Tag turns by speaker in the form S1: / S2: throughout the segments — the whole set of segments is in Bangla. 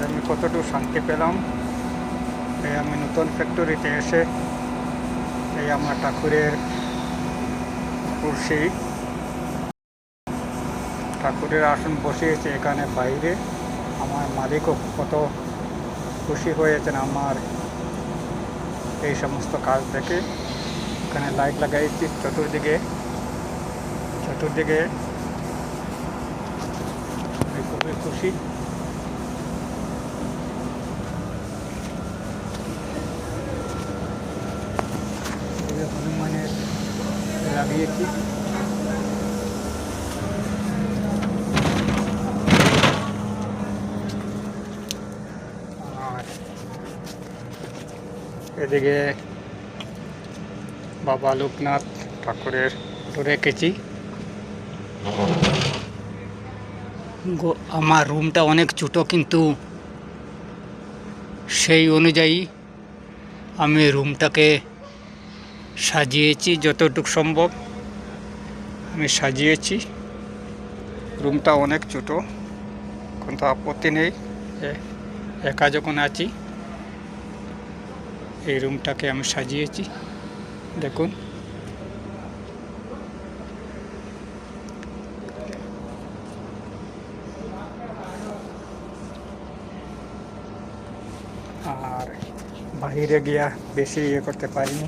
S1: আমি কতটুকু শান্তি পেলাম। এই আমি নতুন ফ্যাক্টরিতে এসে এই আমার ঠাকুরের কুরসি, ঠাকুরের আসন বসিয়েছে এখানে বাইরে। আমার মালিকও কত খুশি হয়েছেন আমার এই সমস্ত কাজ দেখে। এখানে লাইট লাগাইছি চতুর্দিকে আমি খুবই খুশি। হনুমানের লাগিয়েছি। আর এদিকে বাবা লোকনাথ ঠাকুরের রেখেছি। আমার রুমটা অনেক ছোটো, কিন্তু সেই অনুযায়ী আমি রুমটাকে সাজিয়েছি যতটুকু সম্ভব। আমি সাজিয়েছি। রুমটা অনেক ছোটো, কিন্তু আপত্তি নেই। একা যখন আছি এই রুমটাকে আমি সাজিয়েছি, দেখুন। আর বাইরে গিয়া বেশি করতে পারিনি।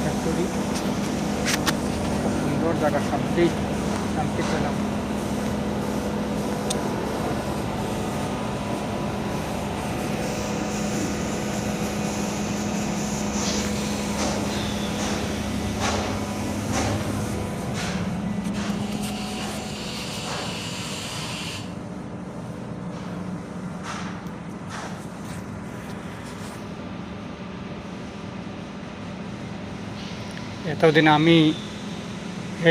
S1: ফ্যাক্টরি সুন্দর জায়গা, শান্তি পেলাম। এতদিন আমি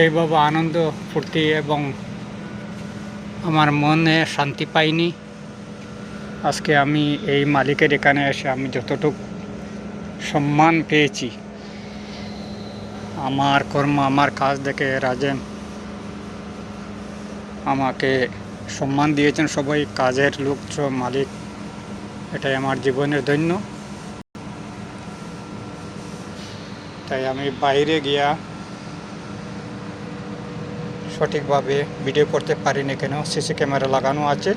S1: এইভাবে আনন্দ ফুর্তি এবং আমার মনে শান্তি পাইনি। আজকে আমি এই মালিকের এখানে এসে আমি যতটুকু সম্মান পেয়েছি, আমার কর্ম আমার কাজ দেখে রাজেন আমাকে সম্মান দিয়েছেন। সবাই কাজের লোক, মালিক, এটাই আমার জীবনের ধন্য। তাই আমি বাইরে গিয়া সঠিকভাবে ভিডিও করতে পারিনি, কেন সিসি ক্যামেরা লাগানো আছে।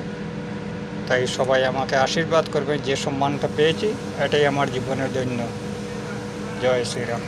S1: তাই সবাই আমাকে আশীর্বাদ করবে। যে সম্মানটা পেয়েছি এটাই আমার জীবনের ধন্য। জয় শ্রীরাম।